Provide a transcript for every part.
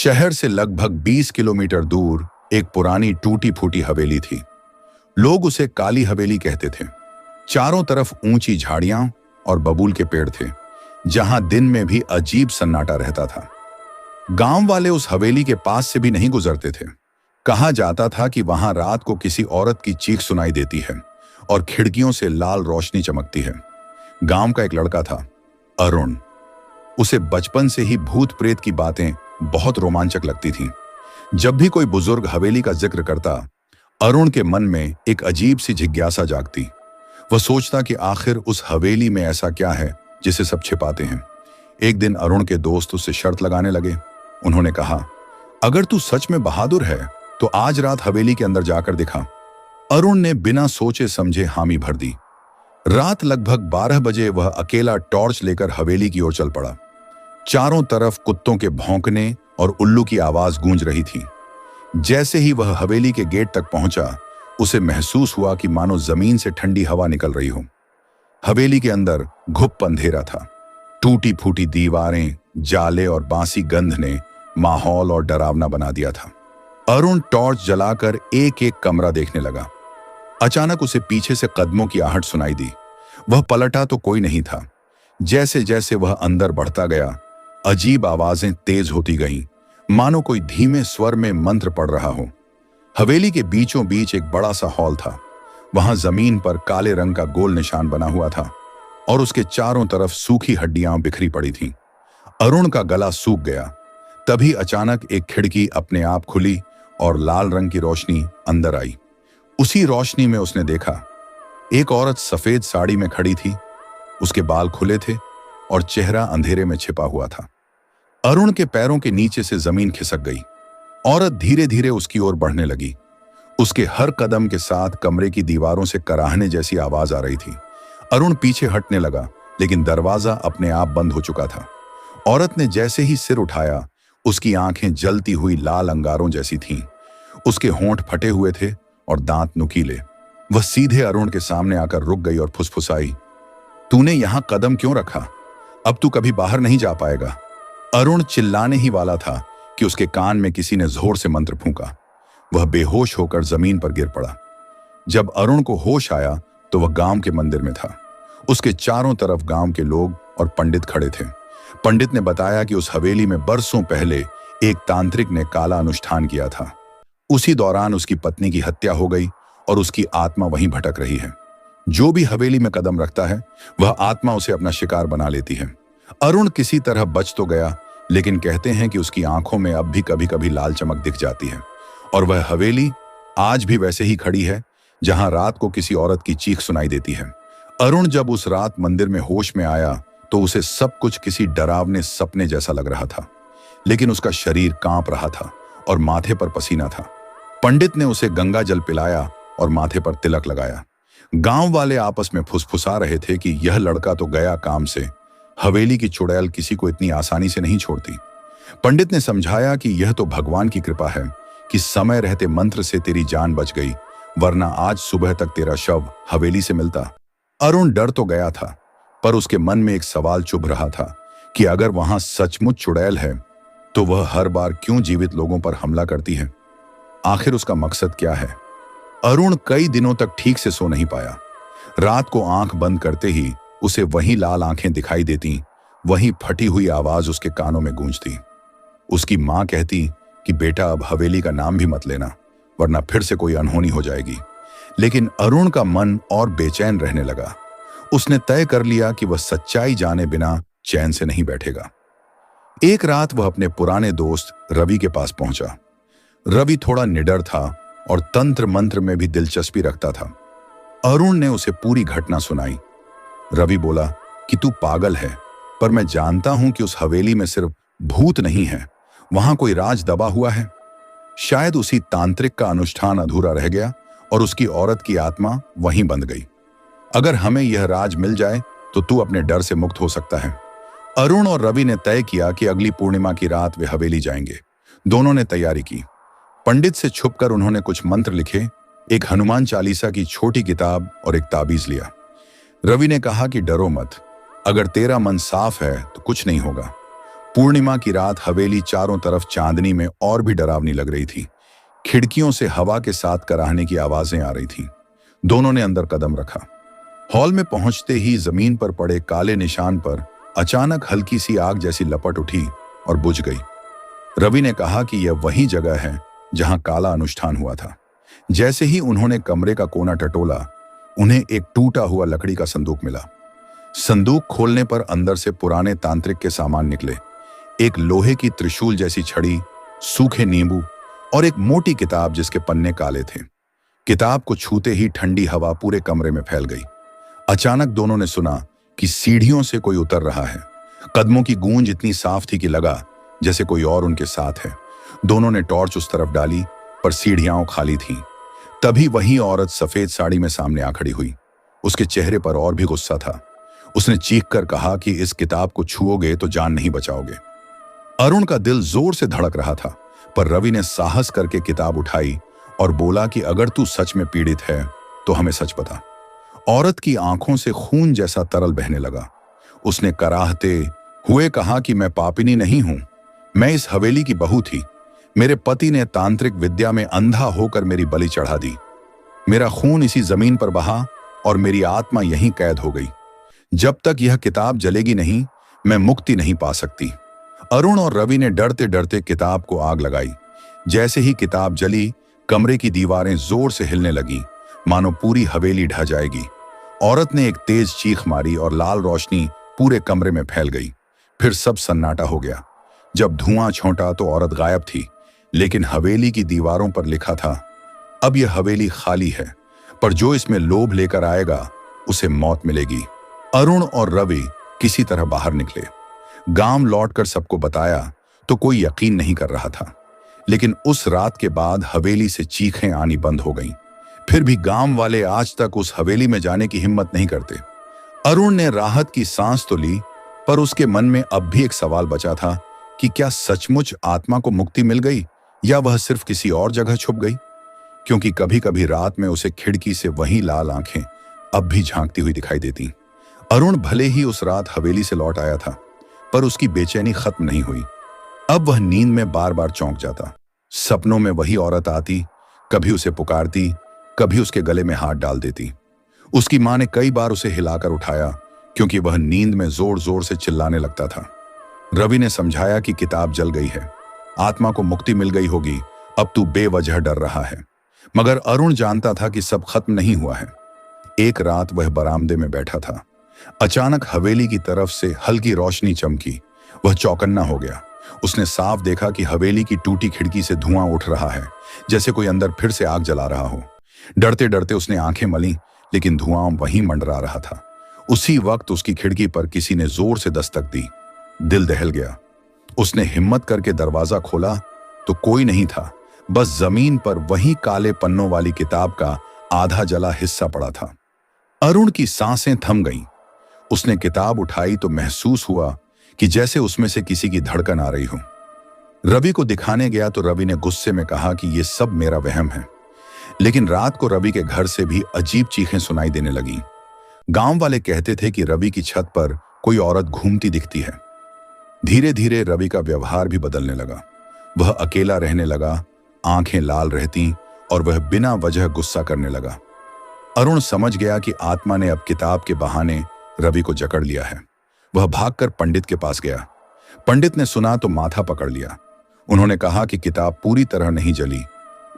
शहर से लगभग 20 किलोमीटर दूर एक पुरानी टूटी फूटी हवेली थी। लोग उसे काली हवेली कहते थे। चारों तरफ ऊंची झाड़ियां और बबूल के पेड़ थे, जहां दिन में भी अजीब सन्नाटा रहता था। गांव वाले उस हवेली के पास से भी नहीं गुजरते थे। कहा जाता था कि वहां रात को किसी औरत की चीख सुनाई देती है और खिड़कियों से लाल रोशनी चमकती है। गांव का एक लड़का था, अरुण। उसे बचपन से ही भूत प्रेत की बातें बहुत रोमांचक लगती थीं। जब भी कोई बुजुर्ग हवेली का जिक्र करता, अरुण के मन में एक अजीब सी जिज्ञासा जागती। वह सोचता कि आखिर उस हवेली में ऐसा क्या है जिसे सब छिपाते हैं। एक दिन अरुण के दोस्त उससे शर्त लगाने लगे। उन्होंने कहा, अगर तू सच में बहादुर है तो आज रात हवेली के अंदर जाकर दिखा। अरुण ने बिना सोचे समझे हामी भर दी। रात लगभग 12 बजे वह अकेला टॉर्च लेकर हवेली की ओर चल पड़ा। चारों तरफ कुत्तों के भौंकने और उल्लू की आवाज गूंज रही थी। जैसे ही वह हवेली के गेट तक पहुंचा, उसे महसूस हुआ कि मानो जमीन से ठंडी हवा निकल रही हो। हवेली के अंदर घुप अंधेरा था। टूटी फूटी दीवारें, जाले और बांसी गंध ने माहौल और डरावना बना दिया था। अरुण टॉर्च जलाकर एक एक कमरा देखने लगा। अचानक उसे पीछे से कदमों की आहट सुनाई दी। वह पलटा तो कोई नहीं था। जैसे जैसे वह अंदर बढ़ता गया, अजीब आवाजें तेज होती गईं, मानो कोई धीमे स्वर में मंत्र पढ़ रहा हो। हवेली के बीचों बीच एक बड़ा सा हॉल था। वहां जमीन पर काले रंग का गोल निशान बना हुआ था और उसके चारों तरफ सूखी हड्डियां बिखरी पड़ी थीं। अरुण का गला सूख गया। तभी अचानक एक खिड़की अपने आप खुली और लाल रंग की रोशनी अंदर आई। उसी रोशनी में उसने देखा, एक औरत सफेद साड़ी में खड़ी थी। उसके बाल खुले थे और चेहरा अंधेरे में छिपा हुआ था। अरुण के पैरों के नीचे से जमीन खिसक गई। औरत धीरे धीरे उसकी ओर बढ़ने लगी। उसके हर कदम के साथ कमरे की दीवारों से कराहने जैसी आवाज आ रही थी। अरुण पीछे हटने लगा, लेकिन दरवाजा अपने आप बंद हो चुका था। औरत ने जैसे ही सिर उठाया, उसकी आंखें जलती हुई लाल अंगारों जैसी थीं। उसके होंठ फटे हुए थे और दांत नुकीले। वह सीधे अरुण के सामने आकर रुक गई और फुसफुसाई, तूने यहां कदम क्यों रखा? अब तू कभी बाहर नहीं जा पाएगा। अरुण चिल्लाने ही वाला था कि उसके कान में किसी ने जोर से मंत्र फूंका। वह बेहोश होकर जमीन पर गिर पड़ा। जब अरुण को होश आया तो वह गांव के मंदिर में था। उसके चारों तरफ गांव के लोग और पंडित खड़े थे। पंडित ने बताया कि उस हवेली में बरसों पहले एक तांत्रिक ने काला अनुष्ठान किया था। उसी दौरान उसकी पत्नी की हत्या हो गई और उसकी आत्मा वहीं भटक रही है। जो भी हवेली में कदम रखता है, वह आत्मा उसे अपना शिकार बना लेती है। अरुण किसी तरह बच तो गया, लेकिन कहते हैं कि उसकी आंखों में अब भी कभी कभी लाल चमक दिख जाती है और वह हवेली आज भी वैसे ही खड़ी है, जहां रात को किसी औरत की चीख सुनाई देती है। अरुण जब उस रात मंदिर में होश में आया तो उसे सब कुछ किसी डरावने सपने जैसा लग रहा था, लेकिन उसका शरीर कांप रहा था और माथे पर पसीना था। पंडित ने उसे गंगा जल पिलाया और माथे पर तिलक लगाया। गांव वाले आपस में फुसफुसा रहे थे कि यह लड़का तो गया काम से। हवेली की चुड़ैल किसी को इतनी आसानी से नहीं छोड़ती। पंडित ने समझाया कि यह तो भगवान की कृपा है कि समय रहते मंत्र से तेरी जान बच गई, वरना आज सुबह तक तेरा शव हवेली से मिलता। अरुण डर तो गया था, पर उसके मन में एक सवाल चुभ रहा था कि अगर वहां सचमुच चुड़ैल है तो वह हर बार क्यों जीवित लोगों पर हमला करती है? आखिर उसका मकसद क्या है? अरुण कई दिनों तक ठीक से सो नहीं पाया। रात को आंख बंद करते ही उसे वही लाल आंखें दिखाई देती, वही फटी हुई आवाज उसके कानों में गूंजती। उसकी मां कहती कि बेटा अब हवेली का नाम भी मत लेना, वरना फिर से कोई अनहोनी हो जाएगी। लेकिन अरुण का मन और बेचैन रहने लगा। उसने तय कर लिया कि वह सच्चाई जाने बिना चैन से नहीं बैठेगा। एक रात वह अपने पुराने दोस्त रवि के पास पहुंचा। रवि थोड़ा निडर था और तंत्र मंत्र में भी दिलचस्पी रखता था। अरुण ने उसे पूरी घटना सुनाई। रवि बोला कि तू पागल है, पर मैं जानता हूं कि उस हवेली में सिर्फ भूत नहीं है, वहां कोई राज दबा हुआ है। शायद उसी तांत्रिक का अनुष्ठान अधूरा रह गया और उसकी औरत की आत्मा वहीं बंध गई। अगर हमें यह राज मिल जाए तो तू अपने डर से मुक्त हो सकता है। अरुण और रवि ने तय किया कि अगली पूर्णिमा की रात वे हवेली जाएंगे। दोनों ने तैयारी की। पंडित से छुपकर उन्होंने कुछ मंत्र लिखे, एक हनुमान चालीसा की छोटी किताब और एक ताबीज लिया। रवि ने कहा कि डरो मत, अगर तेरा मन साफ है तो कुछ नहीं होगा। पूर्णिमा की रात हवेली चारों तरफ चांदनी में और भी डरावनी लग रही थी। खिड़कियों से हवा के साथ कराहने की आवाजें आ रही थीं। दोनों ने अंदर कदम रखा। हॉल में पहुंचते ही जमीन पर पड़े काले निशान पर अचानक हल्की सी आग जैसी लपट उठी और बुझ गई। रवि ने कहा कि यह वही जगह है जहां काला अनुष्ठान हुआ था। जैसे ही उन्होंने कमरे का कोना टटोला, उन्हें एक टूटा हुआ लकड़ी का संदूक मिला। संदूक खोलने पर अंदर से पुराने तांत्रिक के सामान निकले। एक लोहे की त्रिशूल जैसी छड़ी, सूखे नींबू और एक मोटी किताब जिसके पन्ने काले थे। किताब को छूते ही ठंडी हवा पूरे कमरे में फैल गई। अचानक दोनों ने सुना कि सीढ़ियों से कोई उतर रहा है। कदमों की गूंज इतनी साफ थी कि लगा जैसे कोई और उनके साथ है। दोनों ने टॉर्च उस तरफ डाली, पर सीढ़ियां खाली थीं। तभी वही औरत सफेद साड़ी में सामने आ खड़ी हुई। उसके चेहरे पर और भी गुस्सा था। उसने चीख कर कहा कि इस किताब को छुओगे तो जान नहीं बचाओगे। अरुण का दिल जोर से धड़क रहा था, पर रवि ने साहस करके किताब उठाई और बोला कि अगर तू सच में पीड़ित है तो हमें सच बता। औरत की आंखों से खून जैसा तरल बहने लगा। उसने कराहते हुए कहा कि मैं पापिनी नहीं हूं, मैं इस हवेली की बहू थी। मेरे पति ने तांत्रिक विद्या में अंधा होकर मेरी बलि चढ़ा दी। मेरा खून इसी जमीन पर बहा और मेरी आत्मा यहीं कैद हो गई। जब तक यह किताब जलेगी नहीं, मैं मुक्ति नहीं पा सकती। अरुण और रवि ने डरते डरते किताब को आग लगाई। जैसे ही किताब जली, कमरे की दीवारें जोर से हिलने लगी, मानो पूरी हवेली ढह जाएगी। औरत ने एक तेज चीख मारी और लाल रोशनी पूरे कमरे में फैल गई। फिर सब सन्नाटा हो गया। जब धुआं छौंटा तो औरत गायब थी, लेकिन हवेली की दीवारों पर लिखा था, अब यह हवेली खाली है, पर जो इसमें लोभ लेकर आएगा उसे मौत मिलेगी। अरुण और रवि किसी तरह बाहर निकले। गांव लौटकर सबको बताया तो कोई यकीन नहीं कर रहा था, लेकिन उस रात के बाद हवेली से चीखें आनी बंद हो गईं। फिर भी गांव वाले आज तक उस हवेली में जाने की हिम्मत नहीं करते। अरुण ने राहत की सांस तो ली, पर उसके मन में अब भी एक सवाल बचा था कि क्या सचमुच आत्मा को मुक्ति मिल गई या वह सिर्फ किसी और जगह छुप गई। क्योंकि कभी कभी रात में उसे खिड़की से वही लाल आंखें अब भी झांकती हुई दिखाई देती। अरुण भले ही उस रात हवेली से लौट आया था, पर उसकी बेचैनी खत्म नहीं हुई। अब वह नींद में बार बार चौंक जाता। सपनों में वही औरत आती, कभी उसे पुकारती, कभी उसके गले में हाथ डाल देती। उसकी मां ने कई बार उसे हिलाकर उठाया, क्योंकि वह नींद में जोर जोर से चिल्लाने लगता था। रवि ने समझाया कि किताब जल गई है, आत्मा को मुक्ति मिल गई होगी, अब तू बेवजह डर रहा है। मगर अरुण जानता था कि सब खत्म नहीं हुआ है। एक रात वह बरामदे में बैठा था। अचानक हवेली की तरफ से हल्की रोशनी चमकी। वह चौकन्ना हो गया। उसने साफ देखा कि हवेली की टूटी खिड़की से धुआं उठ रहा है, जैसे कोई अंदर फिर से आग जला रहा हो। डरते डरते उसने आंखें मली, लेकिन धुआं वहीं मंडरा रहा था। उसी वक्त उसकी खिड़की पर किसी ने जोर से दस्तक दी। दिल दहल गया। उसने हिम्मत करके दरवाजा खोला तो कोई नहीं था, बस जमीन पर वही काले पन्नों वाली किताब का आधा जला हिस्सा पड़ा था। अरुण की सांसें थम गईं। उसने किताब उठाई तो महसूस हुआ कि जैसे उसमें से किसी की धड़कन आ रही हो। रवि को दिखाने गया तो रवि ने गुस्से में कहा कि यह सब मेरा वहम है। लेकिन रात को रवि के घर से भी अजीब चीखें सुनाई देने लगीं। गांव वाले कहते थे कि रवि की छत पर कोई औरत घूमती दिखती है। धीरे धीरे रवि का व्यवहार भी बदलने लगा। वह अकेला रहने लगा, आंखें लाल रहती और वह बिना वजह गुस्सा करने लगा। अरुण समझ गया कि आत्मा ने अब किताब के बहाने रवि को जकड़ लिया है। वह भागकर पंडित के पास गया। पंडित ने सुना तो माथा पकड़ लिया। उन्होंने कहा कि किताब पूरी तरह नहीं जली,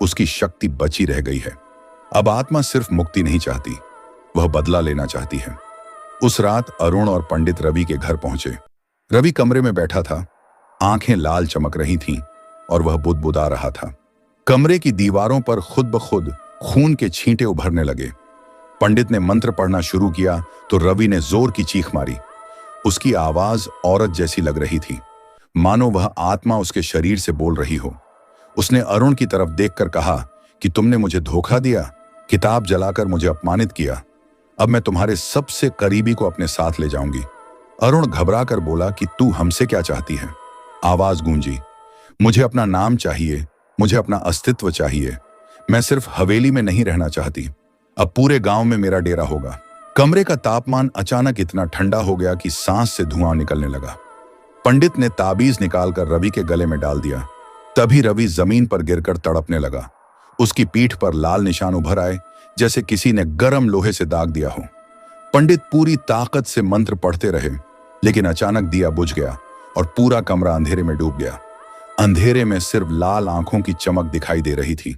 उसकी शक्ति बची रह गई है। अब आत्मा सिर्फ मुक्ति नहीं चाहती, वह बदला लेना चाहती है। उस रात अरुण और पंडित रवि के घर पहुंचे। रवि कमरे में बैठा था, आंखें लाल चमक रही थीं और वह बुदबुदा रहा था। कमरे की दीवारों पर खुद ब खुद खून के छींटे उभरने लगे। पंडित ने मंत्र पढ़ना शुरू किया तो रवि ने जोर की चीख मारी। उसकी आवाज औरत जैसी लग रही थी, मानो वह आत्मा उसके शरीर से बोल रही हो। उसने अरुण की तरफ देखकर कहा कि तुमने मुझे धोखा दिया, किताब जलाकर मुझे अपमानित किया। अब मैं तुम्हारे सबसे करीबी को अपने साथ ले जाऊंगी। अरुण घबरा कर बोला कि तू हमसे क्या चाहती है? आवाज गूंजी, मुझे अपना नाम चाहिए, मुझे अपना अस्तित्व चाहिए। मैं सिर्फ हवेली में नहीं रहना चाहती, अब पूरे गांव में मेरा डेरा होगा। कमरे का तापमान अचानक इतना ठंडा हो गया कि सांस से धुआं निकलने लगा। पंडित ने ताबीज निकालकर रवि के गले में डाल दिया। तभी रवि जमीन पर गिरकर तड़पने लगा। उसकी पीठ पर लाल निशान उभर आए, जैसे किसी ने गर्म लोहे से दाग दिया हो। पंडित पूरी ताकत से मंत्र पढ़ते रहे, लेकिन अचानक दिया बुझ गया और पूरा कमरा अंधेरे में डूब गया। अंधेरे में सिर्फ लाल आंखों की चमक दिखाई दे रही थी।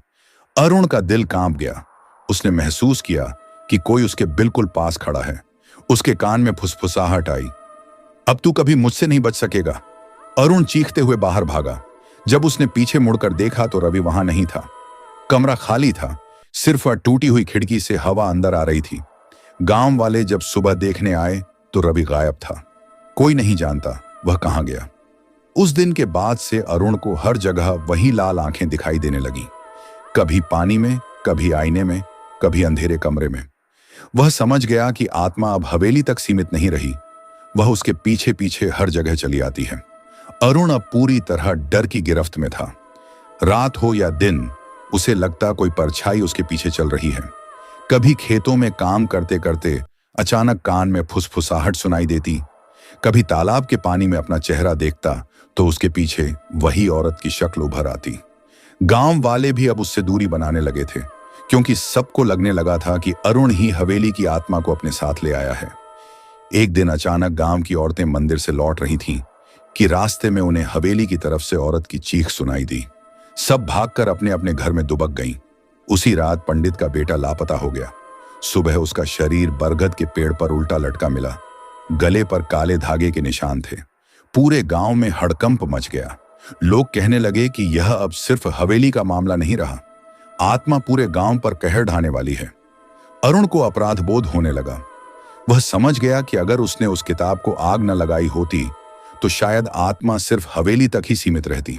अरुण का दिल कांप गया। उसने महसूस किया कि कोई उसके बिल्कुल पास खड़ा है। उसके कान में फुसफुसाहट आई, अब तू कभी मुझसे नहीं बच सकेगा। अरुण चीखते हुए बाहर भागा। जब उसने पीछे मुड़कर देखा तो रवि वहां नहीं था। कमरा खाली था, सिर्फ टूटी हुई खिड़की से हवा अंदर आ रही थी। गांव वाले जब सुबह देखने आए तो रवि गायब था। कोई नहीं जानता वह कहां गया। उस दिन के बाद से अरुण को हर जगह वही लाल आंखें दिखाई देने लगी, कभी पानी में, कभी आईने में, कभी अंधेरे कमरे में। वह समझ गया कि आत्मा अब हवेली तक सीमित नहीं रही, वह उसके पीछे पीछे हर जगह चली आती है। अरुण अब पूरी तरह डर की गिरफ्त में था। रात हो या दिन, उसे लगता कोई परछाई उसके पीछे चल रही है। कभी खेतों में काम करते करते अचानक कान में फुसफुसाहट सुनाई देती, कभी तालाब के पानी में अपना चेहरा देखता तो उसके पीछे वही औरत की शक्ल उभर आती। गांव वाले भी अब उससे दूरी बनाने लगे थे, क्योंकि सबको लगने लगा था कि अरुण ही हवेली की आत्मा को अपने साथ ले आया है। एक दिन अचानक गांव की औरतें मंदिर से लौट रही थीं कि रास्ते में उन्हें हवेली की तरफ से औरत की चीख सुनाई दी। सब भागकर अपने अपने घर में दुबक गईं। उसी रात पंडित का बेटा लापता हो गया। सुबह उसका शरीर बरगद के पेड़ पर उल्टा लटका मिला। गले पर काले धागे के निशान थे। पूरे गांव में हड़कंप मच गया। लोग कहने लगे कि यह अब सिर्फ हवेली का मामला नहीं रहा, आत्मा पूरे गांव पर कहर ढाने वाली है। अरुण को अपराध बोध होने लगा। वह समझ गया कि अगर उसने उस किताब को आग न लगाई होती तो शायद आत्मा सिर्फ हवेली तक ही सीमित रहती।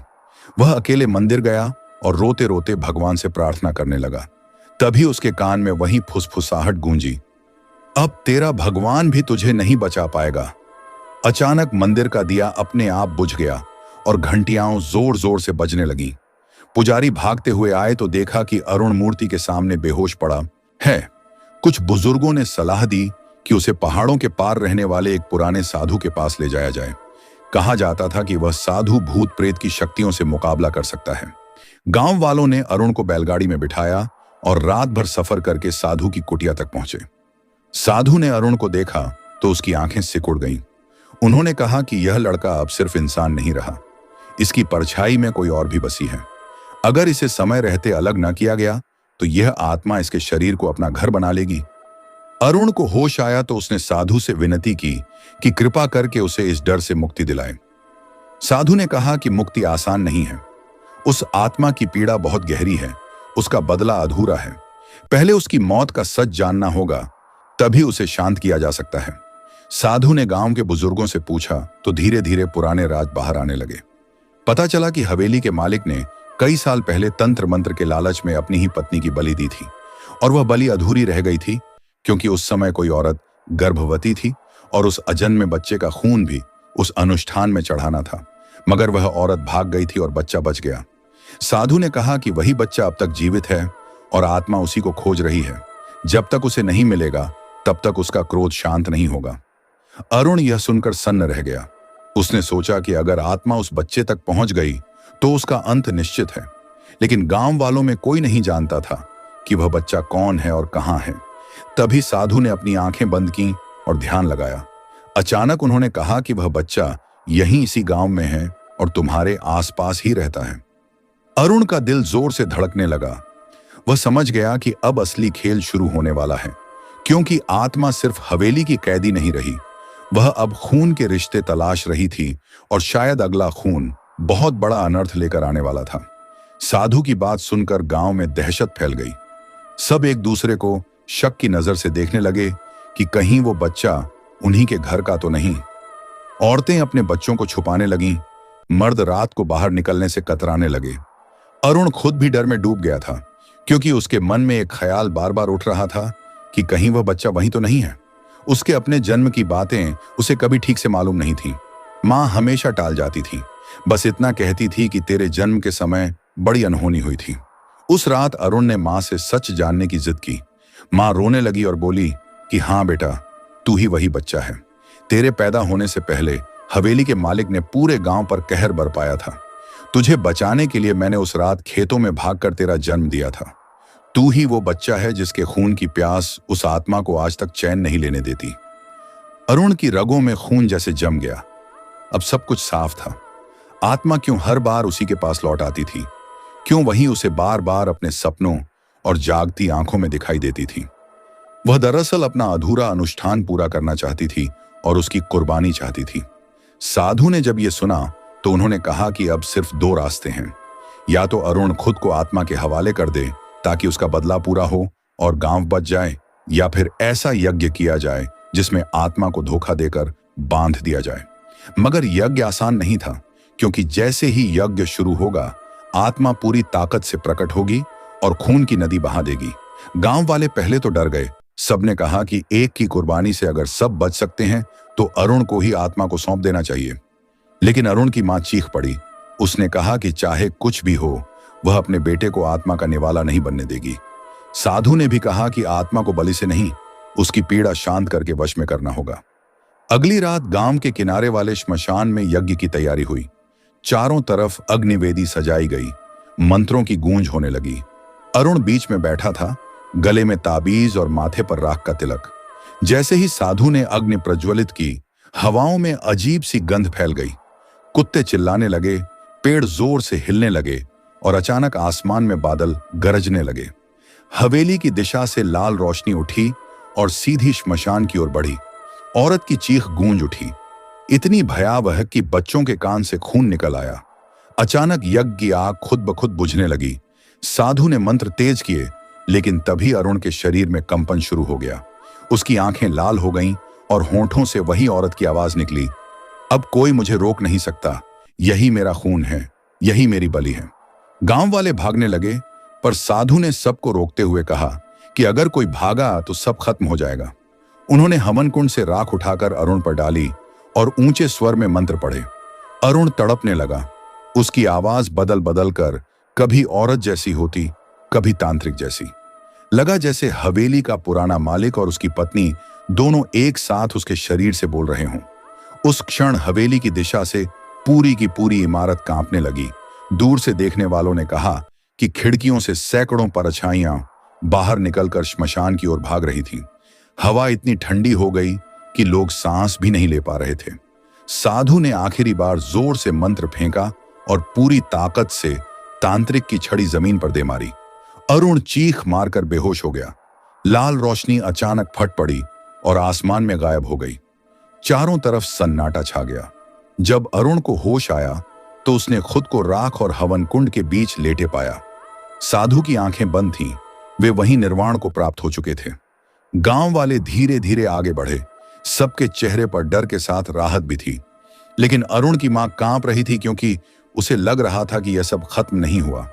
वह अकेले मंदिर गया और रोते रोते भगवान से प्रार्थना करने लगा। तभी उसके कान में वही फुसफुसाहट गूंजी, अब तेरा भगवान भी तुझे नहीं बचा पाएगा। अचानक मंदिर का दिया अपने आप बुझ गया और घंटियां जोर जोर से बजने लगीं। पुजारी भागते हुए आए तो देखा कि अरुण मूर्ति के सामने बेहोश पड़ा है। कुछ बुजुर्गों ने सलाह दी कि उसे पहाड़ों के पार रहने वाले एक पुराने साधु के पास ले जाया जाए। कहा जाता था कि वह साधु भूत प्रेत की शक्तियों से मुकाबला कर सकता है। गांव वालों ने अरुण को बैलगाड़ी में बिठाया और रात भर सफर करके साधु की कुटिया तक पहुंचे। साधु ने अरुण को देखा तो उसकी आंखें सिकुड़ गईं। उन्होंने कहा कि यह लड़का अब सिर्फ इंसान नहीं रहा, इसकी परछाई में कोई और भी बसी है। अगर इसे समय रहते अलग न किया गया तो यह आत्मा इसके शरीर को अपना घर बना लेगी। अरुण को होश आया तो उसने साधु से विनती की कि कृपा करके उसे इस डर से मुक्ति दिलाए। साधु ने कहा कि मुक्ति आसान नहीं है, उस आत्मा की पीड़ा बहुत गहरी है, उसका बदला अधूरा है। पहले उसकी मौत का सच जानना होगा, तभी उसे शांत किया जा सकता है। साधु ने गांव के बुजुर्गों से पूछा तो धीरे धीरे पुराने राज बाहर आने लगे। पता चला कि हवेली के मालिक ने कई साल पहले तंत्र मंत्र के लालच में अपनी ही पत्नी की बलि दी थी, और वह बलि अधूरी रह गई थी क्योंकि उस समय कोई औरत गर्भवती थी और उस अजन्मे बच्चे का खून भी उस अनुष्ठान में चढ़ाना था। मगर वह औरत भाग गई थी और बच्चा बच गया। साधु ने कहा कि वही बच्चा अब तक जीवित है और आत्मा उसी को खोज रही है। जब तक उसे नहीं मिलेगा तब तक उसका क्रोध शांत नहीं होगा। अरुण यह सुनकर सन्न रह गया। उसने सोचा कि अगर आत्मा उस बच्चे तक पहुंच गई तो उसका अंत निश्चित है, लेकिन गांव वालों में कोई नहीं जानता था कि वह बच्चा कौन है और कहां है। तभी साधु ने अपनी आंखें बंद की और ध्यान लगाया। अचानक उन्होंने कहा कि वह बच्चा यहीं इसी गांव में है और तुम्हारे आसपास ही रहता है। अरुण का दिल जोर से धड़कने लगा। वह समझ गया कि अब असली खेल शुरू होने वाला है, क्योंकि आत्मा सिर्फ हवेली की कैदी नहीं रही, वह अब खून के रिश्ते तलाश रही थी और शायद अगला खून बहुत बड़ा अनर्थ लेकर आने वाला था। साधु की बात सुनकर गांव में दहशत फैल गई। सब एक दूसरे को शक की नजर से देखने लगे कि कहीं वो बच्चा उन्हीं के घर का तो नहीं। औरतें अपने बच्चों को छुपाने लगीं, मर्द रात को बाहर निकलने से कतराने लगे। अरुण खुद भी डर में डूब गया था, क्योंकि उसके मन में एक ख्याल बार बार उठ रहा था कि कहीं वह बच्चा वहीं तो नहीं है। उसके अपने जन्म की बातें उसे कभी ठीक से मालूम नहीं थी। माँ हमेशा टाल जाती थी, बस इतना कहती थी कि तेरे जन्म के समय बड़ी अनहोनी हुई थी। उस रात अरुण ने माँ से सच जानने की जिद की। माँ रोने लगी और बोली कि हाँ बेटा, तू ही वही बच्चा है। तेरे पैदा होने से पहले हवेली के मालिक ने पूरे गांव पर कहर बरपाया था। तुझे बचाने के लिए मैंने उस रात खेतों में भागकर तेरा जन्म दिया था। तू ही वो बच्चा है जिसके खून की प्यास उस आत्मा को आज तक चैन नहीं लेने देती। अरुण की रगों में खून जैसे जम गया। अब सब कुछ साफ था। आत्मा क्यों हर बार उसी के पास लौट आती थी, क्यों वही उसे बार बार अपने सपनों और जागती आंखों में दिखाई देती थी। वह दरअसल अपना अधूरा अनुष्ठान पूरा करना चाहती थी और उसकी कुर्बानी चाहती थी। साधु ने जब यह सुना तो उन्होंने कहा कि अब सिर्फ दो रास्ते हैं, या तो अरुण खुद को आत्मा के हवाले कर दे ताकि उसका बदला पूरा हो और गांव बच जाए, या फिर ऐसा यज्ञ किया जाए जिसमें आत्मा को धोखा देकर बांध दिया जाए। मगर यज्ञ आसान नहीं था, क्योंकि जैसे ही यज्ञ शुरू होगा आत्मा पूरी ताकत से प्रकट होगी और खून की नदी बहा देगी। गांव वाले पहले तो डर गए। सबने कहा कि एक की कुर्बानी से अगर सब बच सकते हैं तो अरुण को ही आत्मा को सौंप देना चाहिए। लेकिन अरुण की मां चीख पड़ी। उसने कहा कि चाहे कुछ भी हो, वह अपने बेटे को आत्मा का निवाला नहीं बनने देगी। साधु ने भी कहा कि आत्मा को बलि से नहीं, उसकी पीड़ा शांत करके वश में करना होगा। अगली रात गांव के किनारे वाले श्मशान में यज्ञ की तैयारी हुई। चारों तरफ अग्निवेदी सजाई गई, मंत्रों की गूंज होने लगी। अरुण बीच में बैठा था, गले में ताबीज और माथे पर राख का तिलक। जैसे ही साधु ने अग्नि प्रज्वलित की, हवाओं में अजीब सी गंध फैल गई। कुत्ते चिल्लाने लगे, पेड़ जोर से हिलने लगे और अचानक आसमान में बादल गरजने लगे। हवेली की दिशा से लाल रोशनी उठी और सीधी श्मशान की ओर बढ़ी। औरत की चीख गूंज उठी, इतनी भयावह कि बच्चों के कान से खून निकल आया। अचानक यज्ञ की आग खुद ब खुद बुझने लगी। साधु ने मंत्र तेज किए, लेकिन तभी अरुण के शरीर में कंपन शुरू हो गया। उसकी आंखें लाल हो गईं और होंठों से वही औरत की आवाज निकली, अब कोई मुझे रोक नहीं सकता, यही मेरा खून है, यही मेरी बलि है। गांव वाले भागने लगे, पर साधु ने सबको रोकते हुए कहा कि अगर कोई भागा तो सब खत्म हो जाएगा। उन्होंने हवन कुंड से राख उठाकर अरुण पर डाली और ऊंचे स्वर में मंत्र पढ़े। अरुण तड़पने लगा। उसकी आवाज बदल बदल कर कभी औरत जैसी होती, कभी तांत्रिक जैसी। लगा जैसे हवेली का पुराना मालिक और उसकी पत्नी दोनों एक साथ उसके शरीर से बोल रहे हों। उस क्षण हवेली की दिशा से पूरी की पूरी इमारत कांपने लगी। दूर से देखने वालों ने कहा कि खिड़कियों से सैकड़ों परछाइयां बाहर निकलकर श्मशान की ओर भाग रही थीं। हवा इतनी ठंडी हो गई कि लोग सांस भी नहीं ले पा रहे थे। साधु ने आखिरी बार जोर से मंत्र फेंका और पूरी ताकत से तांत्रिक की छड़ी जमीन पर दे मारी। अरुण चीख मारकर बेहोश हो गया। लाल रोशनी अचानक फट पड़ी और आसमान में गायब हो गई। चारों तरफ सन्नाटा छा गया। जब अरुण को होश आया तो उसने खुद को राख और हवन कुंड के बीच लेटे पाया। साधु की आंखें बंद थीं, वे वहीं निर्वाण को प्राप्त हो चुके थे। गांव वाले धीरे धीरे आगे बढ़े। सबके चेहरे पर डर के साथ राहत भी थी, लेकिन अरुण की मां कांप रही थी, क्योंकि उसे लग रहा था कि यह सब खत्म नहीं हुआ।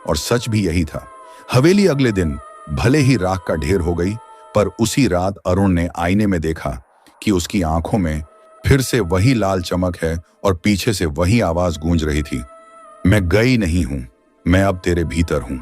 और सच भी यही था। हवेली अगले दिन भले ही राख का ढेर हो गई, पर उसी रात अरुण ने आईने में देखा कि उसकी आंखों में फिर से वही लाल चमक है और पीछे से वही आवाज गूंज रही थी, मैं गई नहीं हूं, मैं अब तेरे भीतर हूं।